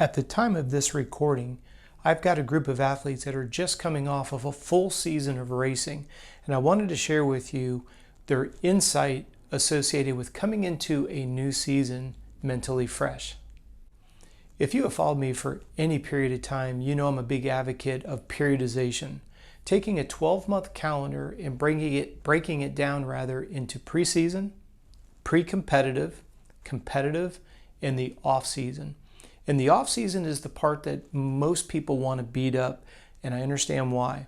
At the time of this recording, I've got a group of athletes that are just coming off of a full season of racing, and I wanted to share with you their insight associated with coming into a new season mentally fresh. If you have followed me for any period of time, you know I'm a big advocate of periodization, taking a 12-month calendar and breaking it down into preseason, pre-competitive, competitive, and the off-season. And the off-season is the part that most people want to beat up, and I understand why.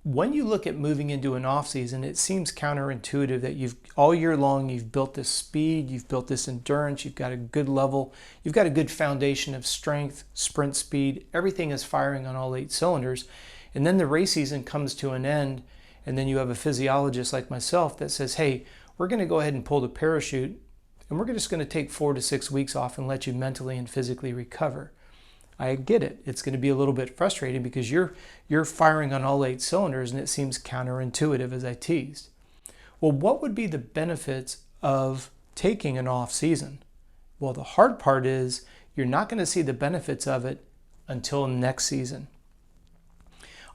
When you look at moving into an off-season, it seems counterintuitive that all year long you've built this speed, you've built this endurance, you've got a good level, you've got a good foundation of strength, sprint speed, everything is firing on all 8 cylinders. And then the race season comes to an end, and then you have a physiologist like myself that says, hey, we're going to go ahead and pull the parachute, and we're just going to take 4 to 6 weeks off and let you mentally and physically recover. I get it. It's going to be a little bit frustrating because you're firing on all 8 cylinders, and it seems counterintuitive, as I teased. Well, what would be the benefits of taking an off season? Well, the hard part is you're not going to see the benefits of it until next season.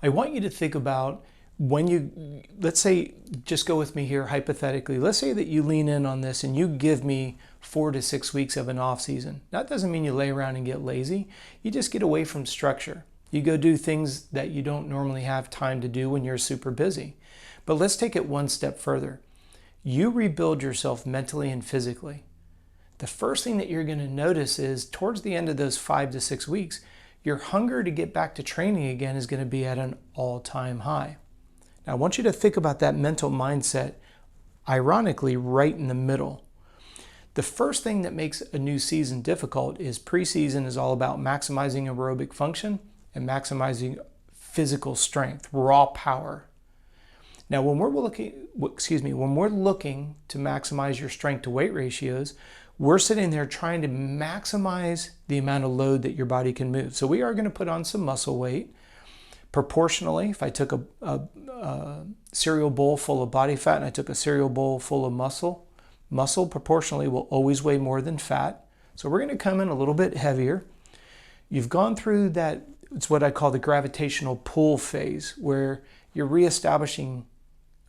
I want you to think about let's say, just go with me here hypothetically, let's say that you lean in on this and you give me 4 to 6 weeks of an off season. That doesn't mean you lay around and get lazy. You just get away from structure. You go do things that you don't normally have time to do when you're super busy. But let's take it one step further. You rebuild yourself mentally and physically. The first thing that you're going to notice is towards the end of those 5 to 6 weeks, your hunger to get back to training again is going to be at an all-time high. Now, I want you to think about that mental mindset, ironically, right in the middle. The first thing that makes a new season difficult is preseason is all about maximizing aerobic function and maximizing physical strength, raw power. Now, when we're looking to maximize your strength to weight ratios, we're sitting there trying to maximize the amount of load that your body can move. So we are going to put on some muscle weight. Proportionally, if I took a cereal bowl full of body fat and I took a cereal bowl full of muscle proportionally will always weigh more than fat. So we're going to come in a little bit heavier. You've gone through that, it's what I call the gravitational pull phase, where you're reestablishing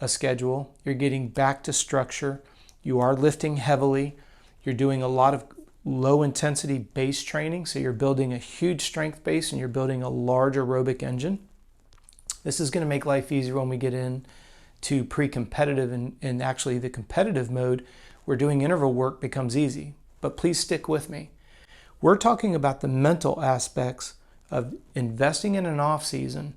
a schedule, you're getting back to structure, you are lifting heavily, you're doing a lot of low intensity base training, so you're building a huge strength base and you're building a large aerobic engine. This is going to make life easier when we get into pre-competitive and actually the competitive mode where doing interval work becomes easy. But please stick with me. We're talking about the mental aspects of investing in an off season.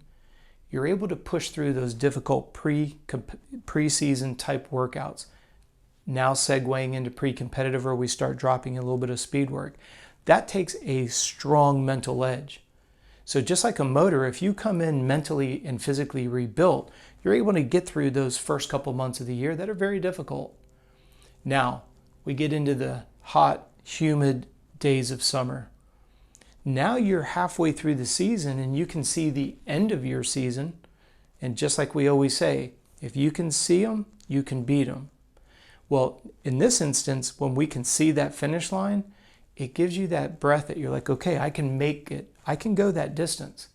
You're able to push through those difficult pre-season type workouts. Now segueing into pre-competitive where we start dropping a little bit of speed work. That takes a strong mental edge. So just like a motor, if you come in mentally and physically rebuilt, you're able to get through those first couple months of the year that are very difficult. Now, we get into the hot, humid days of summer. Now you're halfway through the season and you can see the end of your season. And just like we always say, if you can see them, you can beat them. Well, in this instance, when we can see that finish line, it gives you that breath that you're like, okay, I can make it. I can go that distance.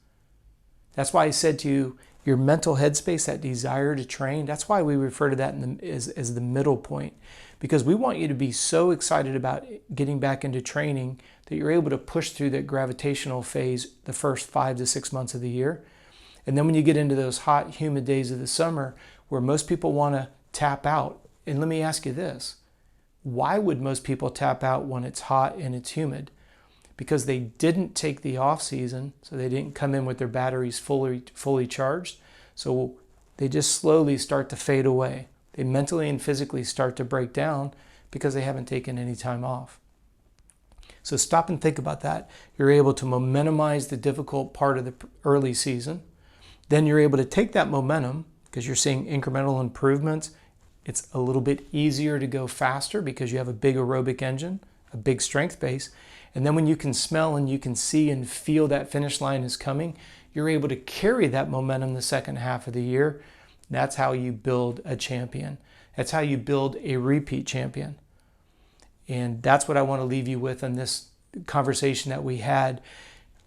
That's why I said to you, your mental headspace, that desire to train, that's why we refer to that as the middle point. Because we want you to be so excited about getting back into training that you're able to push through that gravitational phase the first 5 to 6 months of the year. And then when you get into those hot, humid days of the summer where most people want to tap out, and let me ask you this, why would most people tap out when it's hot and it's humid? Because they didn't take the off season, so they didn't come in with their batteries fully charged. So they just slowly start to fade away. They mentally and physically start to break down because they haven't taken any time off. So stop and think about that. You're able to momentumize the difficult part of the early season. Then you're able to take that momentum because you're seeing incremental improvements. It's a little bit easier to go faster because you have a big aerobic engine, a big strength base. And then when you can smell and you can see and feel that finish line is coming, you're able to carry that momentum the second half of the year. That's how you build a champion. That's how you build a repeat champion. And that's what I want to leave you with on this conversation that we had,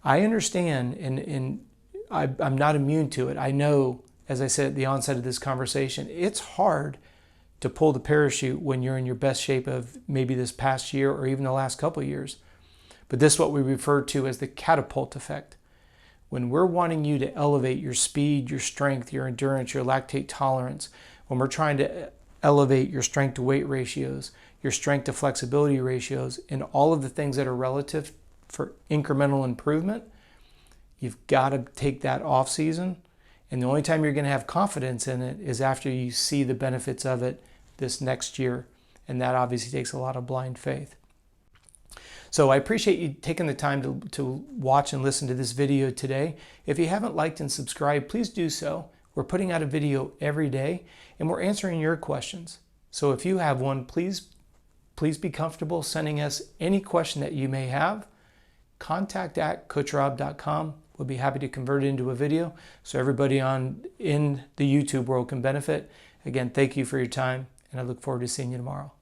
I understand, and I'm not immune to it. I know, as I said at the onset of this conversation, it's hard to pull the parachute when you're in your best shape of maybe this past year or even the last couple of years. But this is what we refer to as the catapult effect. When we're wanting you to elevate your speed, your strength, your endurance, your lactate tolerance, when we're trying to elevate your strength to weight ratios, your strength to flexibility ratios, and all of the things that are relative for incremental improvement, you've got to take that off season. And the only time you're going to have confidence in it is after you see the benefits of it this next year. And that obviously takes a lot of blind faith. So I appreciate you taking the time to watch and listen to this video today. If you haven't liked and subscribed, please do so. We're putting out a video every day and we're answering your questions. So if you have one, please be comfortable sending us any question that you may have. contact@coachrob.com. We'll be happy to convert it into a video so everybody in the YouTube world can benefit. Again, thank you for your time and I look forward to seeing you tomorrow.